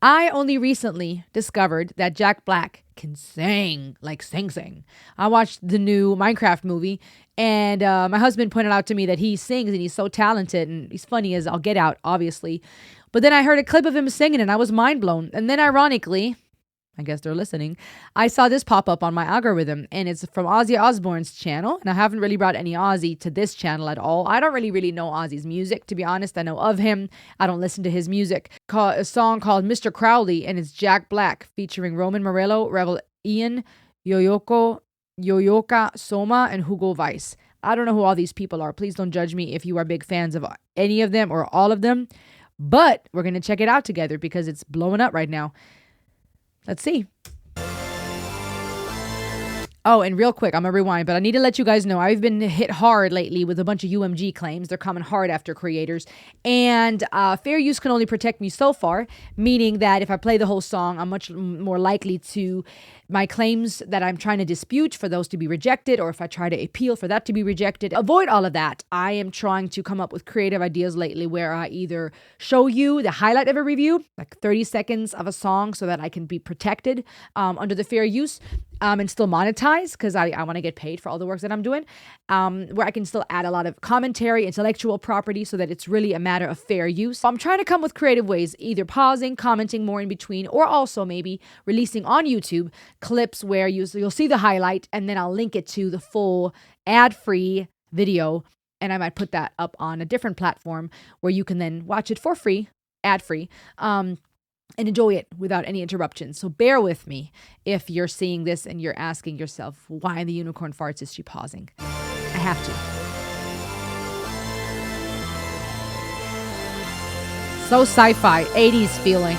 I only recently discovered that Jack Black can sing, like sing. I watched the new Minecraft movie, and my husband pointed out to me that he sings and he's so talented and he's funny as I'll get out, obviously. But then I heard a clip of him singing and I was mind blown. And then ironically, I guess they're listening, I saw this pop up on my algorithm, and it's from Ozzy Osbourne's channel. And I haven't really brought any Ozzy to this channel at all. I don't really know Ozzy's music, to be honest. I know of him. I don't listen to his music. A song called Mr. Crowley, and it's Jack Black featuring Roman Morello, Rebel Ian, Yoyoka Soma, and Hugo Weiss. I don't know who all these people are. Please don't judge me if you are big fans of any of them or all of them. But we're going to check it out together because it's blowing up right now. Let's see. Oh, and real quick, I'm going to rewind, but I need to let you guys know I've been hit hard lately with a bunch of UMG claims. They're coming hard after creators. And fair use can only protect me so far, meaning that if I play the whole song, I'm much more likely to my claims that I'm trying to dispute for those to be rejected, or if I try to appeal for that to be rejected. Avoid all of that. I am trying to come up with creative ideas lately where I either show you the highlight of a review, like 30 seconds of a song so that I can be protected under the fair use, and still monetize because I want to get paid for all the work that I'm doing, where I can still add a lot of commentary, intellectual property so that it's really a matter of fair use. I'm trying to come with creative ways, either pausing, commenting more in between, or also maybe releasing on YouTube clips where you'll see the highlight and then I'll link it to the full ad-free video, and I might put that up on a different platform where you can then watch it for free, ad-free, and enjoy it without any interruptions. So bear with me if you're seeing this and you're asking yourself, why in the unicorn farts is she pausing? I have to. So sci-fi, 80s feeling.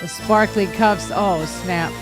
The sparkly cuffs, oh snap.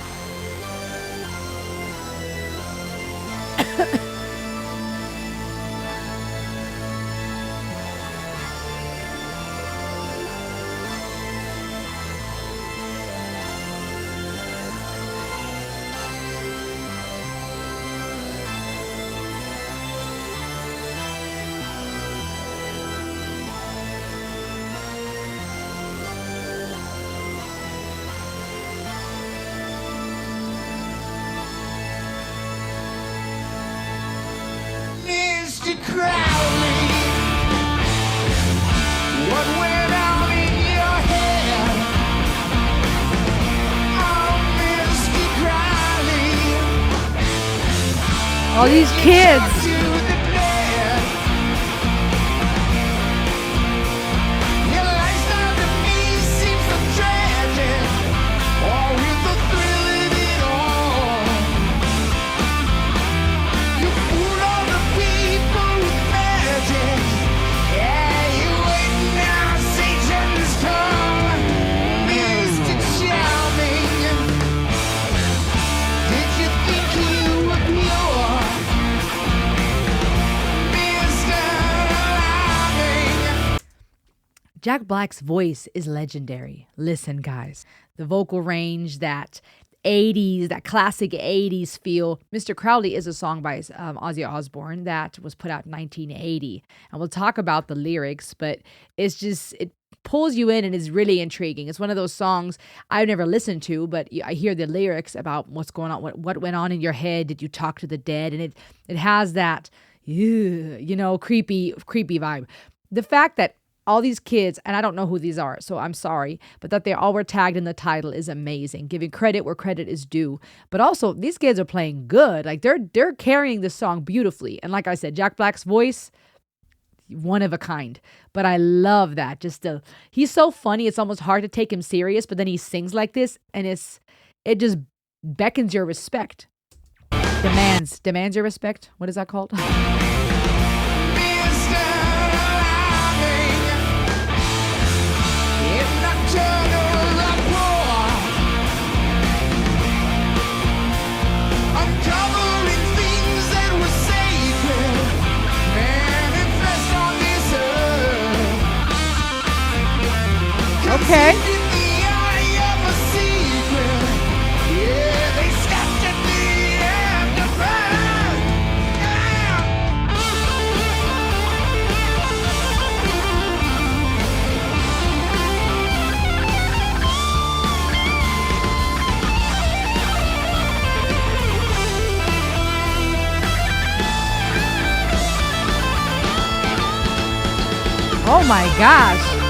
Crowley, what went on in your head? Oh, Mr. Crowley, all these kids. Jack Black's voice is legendary. Listen, guys, the vocal range, that 80s, that classic 80s feel. Mr. Crowley is a song by Ozzy Osbourne that was put out in 1980. And we'll talk about the lyrics, but it's just, it pulls you in and is really intriguing. It's one of those songs I've never listened to, but I hear the lyrics about what's going on, what went on in your head. Did you talk to the dead? And it has that, creepy vibe. The fact that all these kids, and I don't know who these are, so I'm sorry, but that they all were tagged in the title is amazing. Giving credit where credit is due. But also, these kids are playing good. Like, they're carrying the song beautifully. And like I said, Jack Black's voice, one of a kind. But I love that. He's so funny, it's almost hard to take him serious, but then he sings like this, and it just beckons your respect. Demands your respect. What is that called? Okay. Oh my gosh.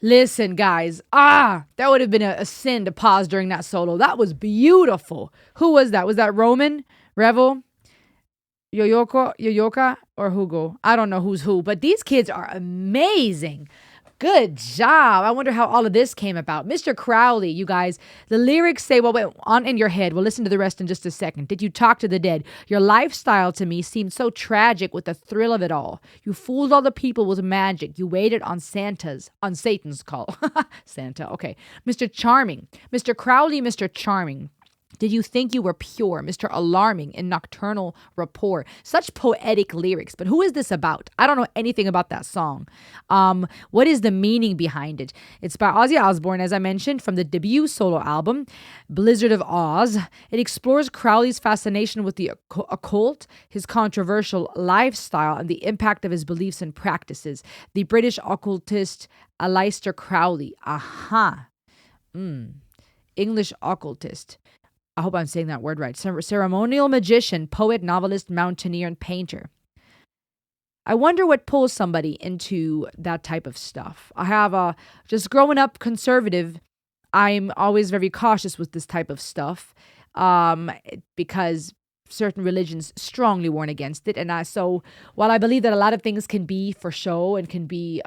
Listen, guys. That would have been a sin to pause during that solo. That was beautiful. Who was that? Was that Roman? Revel? Yoyoka, or Hugo? I don't know who's who, but these kids are amazing. Good job. I wonder how all of this came about. Mr. Crowley, you guys, the lyrics say what went on in your head. We'll listen to the rest in just a second. Did you talk to the dead? Your lifestyle to me seemed so tragic with the thrill of it all. You fooled all the people with magic. You waited on Satan's call. Santa, okay. Mr. Charming. Mr. Crowley, Mr. Charming. Did you think you were pure, Mr. Alarming in nocturnal rapport? Such poetic lyrics, but who is this about? I don't know anything about that song. What is the meaning behind it? It's by Ozzy Osbourne, as I mentioned, from the debut solo album, Blizzard of Oz. It explores Crowley's fascination with the occult, his controversial lifestyle, and the impact of his beliefs and practices. The British occultist Aleister Crowley. English occultist. I hope I'm saying that word right. Ceremonial magician, poet, novelist, mountaineer, and painter. I wonder what pulls somebody into that type of stuff. I have just growing up conservative, I'm always very cautious with this type of stuff because certain religions strongly warn against it. And so while I believe that a lot of things can be for show and can be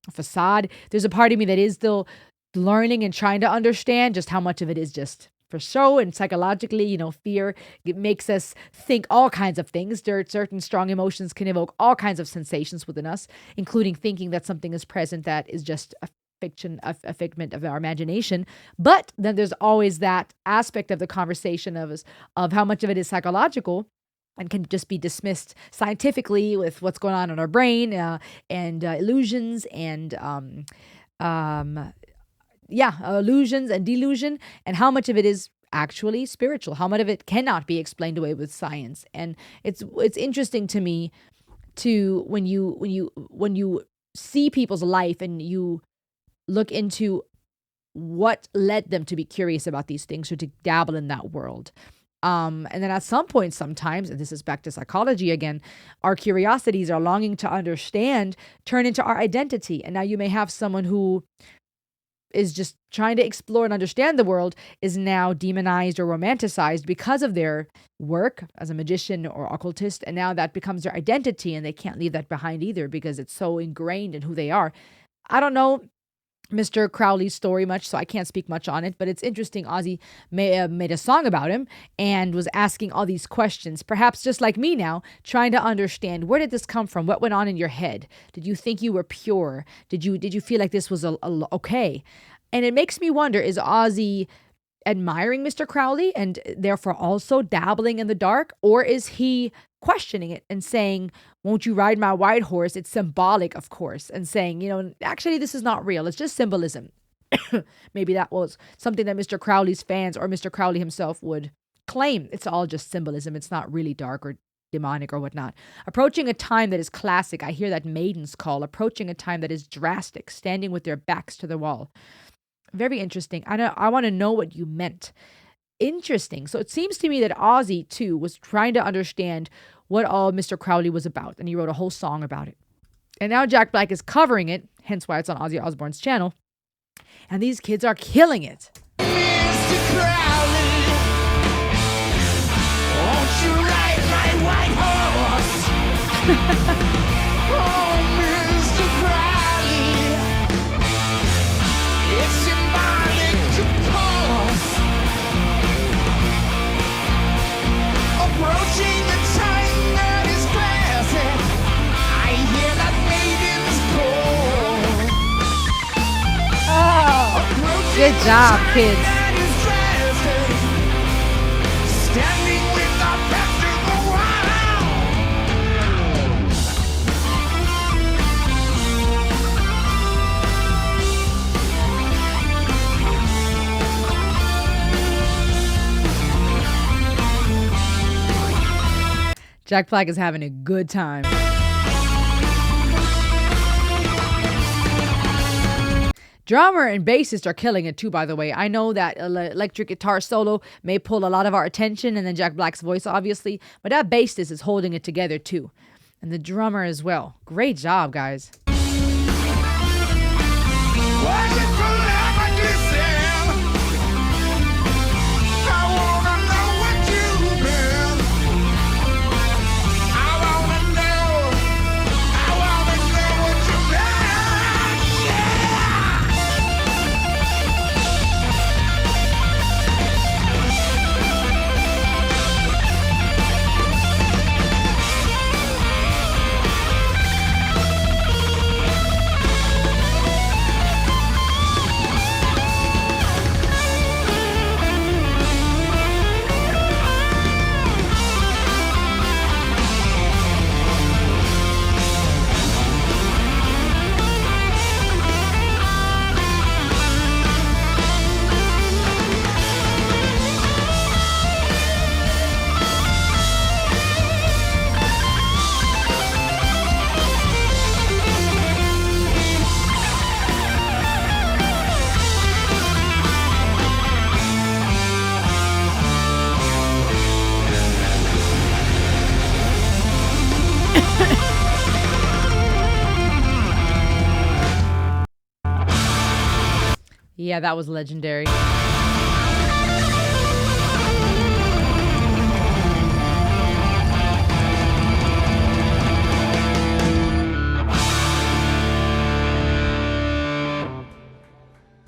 facade, there's a part of me that is still learning and trying to understand just how much of it is just for show. And psychologically, fear, it makes us think all kinds of things. Certain strong emotions can evoke all kinds of sensations within us, including thinking that something is present that is just a fiction, a figment of our imagination. But then there's always that aspect of the conversation of how much of it is psychological and can just be dismissed scientifically with what's going on in our brain and illusions and illusions and delusion, and how much of it is actually spiritual, how much of it cannot be explained away with science. And it's interesting to me to when you see people's life and you look into what led them to be curious about these things or to dabble in that world. And then at some point, sometimes, and this is back to psychology again, our curiosities, our longing to understand turn into our identity. And now you may have someone who is just trying to explore and understand the world is now demonized or romanticized because of their work as a magician or occultist. And now that becomes their identity and they can't leave that behind either because it's so ingrained in who they are. I don't know Mr. Crowley's story much, so I can't speak much on it, but it's interesting. Ozzy made a song about him and was asking all these questions, perhaps just like me now, trying to understand, where did this come from? What went on in your head? Did you think you were pure? Did you feel like this was okay? And it makes me wonder, is Ozzy admiring Mr. Crowley and therefore also dabbling in the dark? Or is he questioning it and saying, won't you ride my white horse? It's symbolic, of course, and saying, actually, this is not real. It's just symbolism. Maybe that was something that Mr. Crowley's fans or Mr. Crowley himself would claim. It's all just symbolism. It's not really dark or demonic or whatnot. Approaching a time that is classic. I hear that Maiden's Call. Approaching a time that is drastic, standing with their backs to the wall. Very interesting. I want to know what you meant. Interesting. So it seems to me that Ozzy, too, was trying to understand what all Mr. Crowley was about, and he wrote a whole song about it. And now Jack Black is covering it, hence why it's on Ozzy Osbourne's channel, and these kids are killing it. Mr. Crowley, won't you ride my white horse? Oh, Mr. Crowley, it's symbolic to pause. Approaching the time that is classic, I hear that maiden's call. Oh, good job, kids. That is drastic, standing with our back to the Jack Black is having a good time. Drummer and bassist are killing it too, by the way. I know that electric guitar solo may pull a lot of our attention, and then Jack Black's voice, obviously, but that bassist is holding it together too. And the drummer as well. Great job, guys. Yeah, that was legendary.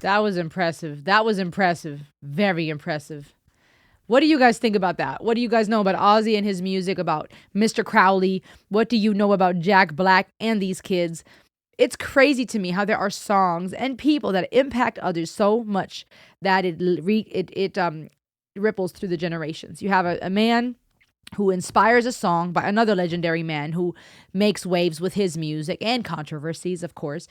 That was impressive. That was impressive. Very impressive. What do you guys think about that? What do you guys know about Ozzy and his music, about Mr. Crowley? What do you know about Jack Black and these kids? It's crazy to me how there are songs and people that impact others so much that it ripples through the generations. You have a man who inspires a song by another legendary man who makes waves with his music and controversies, of course,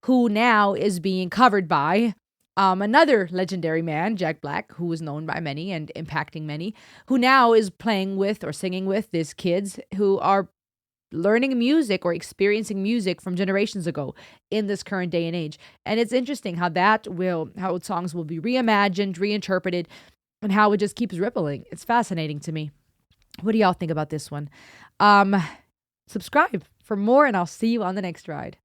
who now is being covered by another legendary man, Jack Black, who is known by many and impacting many, who now is playing with or singing with these kids who are learning music or experiencing music from generations ago in this current day and age. And it's interesting how how songs will be reimagined, reinterpreted, and how it just keeps rippling. It's fascinating to me. What do y'all think about this one? Subscribe for more, and I'll see you on the next ride.